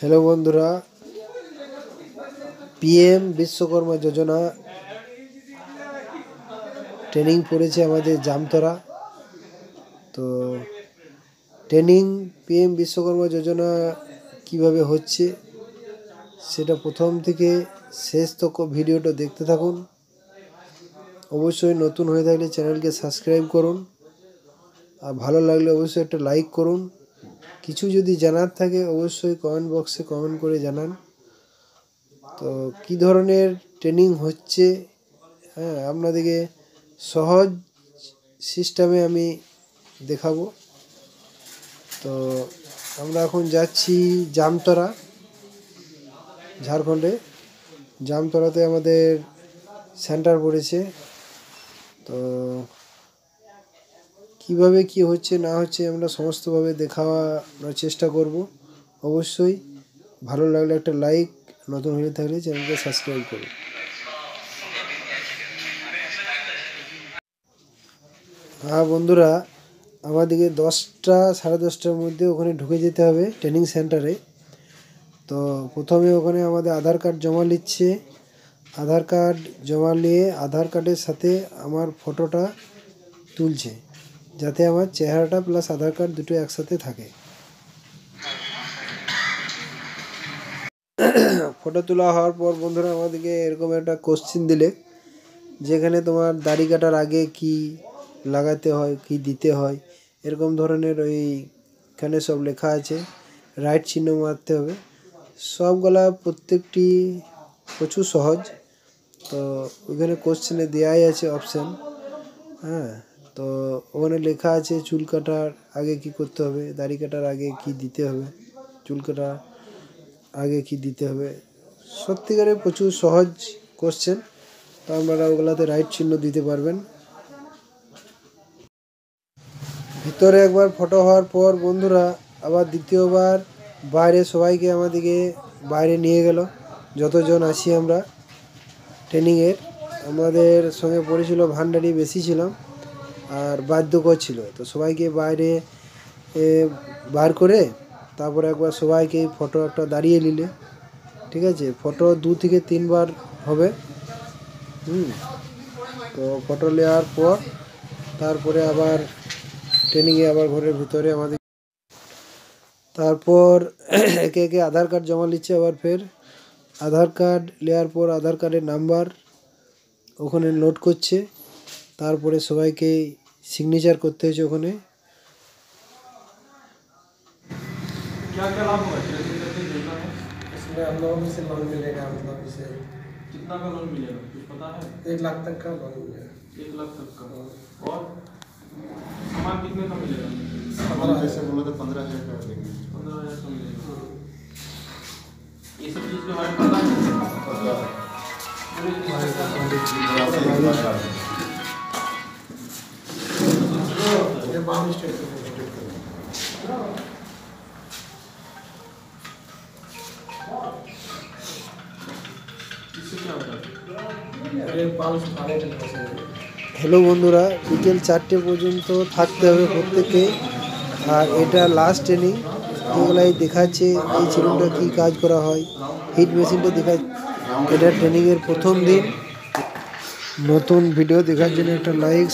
Hello बंधुरा PM Vishwakarma योजना training पड़ेছে আমাদের জামতরা। তো ট্রেনিং पीएम विश्वकर्मा योजना কিভাবে হচ্ছে সেটা প্রথম থেকে শেষ তক ভিডিওটা দেখতে থাকুন। অবশ্যই নতুন হয়ে থাকলে চ্যানেলকে সাবস্ক্রাইব করুন, আর ভালো লাগলে অবশ্যই একটা লাইক করুন। কিছু যদি জানার থাকে অবশ্যই কমেন্ট বক্সে কমেন্ট করে জানান। তো কী ধরনের ট্রেনিং হচ্ছে, আপনাদেরকে সহজ সিস্টেমে আমি দেখাবো। তো আমরা এখন যাচ্ছি জামতরা, ঝাড়খণ্ডে। জামতরাতে আমাদের সেন্টার পড়েছে। তো কিভাবে কি হচ্ছে না হচ্ছে আমরা সমস্তভাবে দেখানোর চেষ্টা করব। অবশ্যই ভালো লাগলে একটা লাইক, নতুন হয়ে থাকলে চ্যানেলকে সাবস্ক্রাইব করুন। হ্যাঁ বন্ধুরা, আমাদেরকে 10টা সাড়ে 10টার মধ্যে ওখানে ঢুকে যেতে হবে ট্রেনিং সেন্টারে। তো প্রথমে ওখানে আমাদের আধার কার্ড জমা নিচ্ছে। আধার কার্ড জমা নিয়ে আধার কার্ডের সাথে আমার ফটোটা তুলছে, যাতে আমার চেহারাটা প্লাস আধার কার্ড দুটো একসাথে থাকে। ফটো তোলা হওয়ার পর বন্ধুরা আমাদেরকে এরকম একটা কোশ্চেন দিলে, যেখানে তোমার দাড়ি কাটার আগে কি লাগাতে হয়, কি দিতে হয়, এরকম ধরনের ওইখানে সব লেখা আছে। রাইট চিহ্ন মারতে হবে। সবগুলা প্রত্যেকটি প্রচুর সহজ। তো ওইখানে কোশ্চেনে দেওয়াই আছে অপশান। তো ওখানে লেখা আছে চুল কাটার আগে কি করতে হবে, দাড়ি কাটার আগে কি দিতে হবে, চুল কাটার আগে কি দিতে হবে। সত্যিকারে প্রচুর সহজ কোশ্চেন। তো আপনারা ওগুলাতে রাইট চিহ্ন দিতে পারবেন। ভিতরে একবার ফটো হওয়ার পর বন্ধুরা আবার দ্বিতীয়বার বাইরে সবাইকে আমাদেরকে বাইরে নিয়ে গেল। যতজন আছি আমরা ট্রেনিংয়ের, আমাদের সঙ্গে পড়েছিল ভান্ডারি বেশি ছিলাম, আর বাদ্যকর ছিল। তো সবাইকে বাইরে বার করে তারপরে একবার সবাইকে ফটো একটা দাঁড়িয়ে নিলে, ঠিক আছে। ফটো 2 থেকে 3 বার হবে। তো ফটো নেওয়ার পর তারপরে আবার ট্রেনিংয়ে আবার ঘরের ভিতরে আমাদের, তারপর একে একে আধার কার্ড জমা নিচ্ছে। আবার ফের আধার কার্ড নেওয়ার পর আধার কার্ডের নাম্বার ওখানে নোট করছে। তারপরে সবাইকে সিগনেচার করতে হয়েছে ওখানে। क्या क्या लाभ होगा इसमें? हम लोगों से लोन मिलेगा, मतलब इसे कितना का लोन मिलेगा कुछ पता है? 1 लाख तक का लोन मिलेगा। 1 लाख तक का। और सामान कितने का मिलेगा? सामान जैसे बोलो तो 15,000 का देंगे। 15,000 का मिलेगा। ये सब चीज़ के बारे में पता है? ये 22 स्टेट का হ্যালো বন্ধুরা, বিকেল 4টে পর্যন্ত থাকতে হবে প্রত্যেকে। আর এটা লাস্ট ট্রেনিং। এগুলাই দেখাচ্ছে এই ছেলেটা কী কাজ করা হয়, হিট মেশিনটা দেখা। এটা ট্রেনিংয়ের প্রথম দিন। নতুন ভিডিও দেখার জন্য একটা লাইক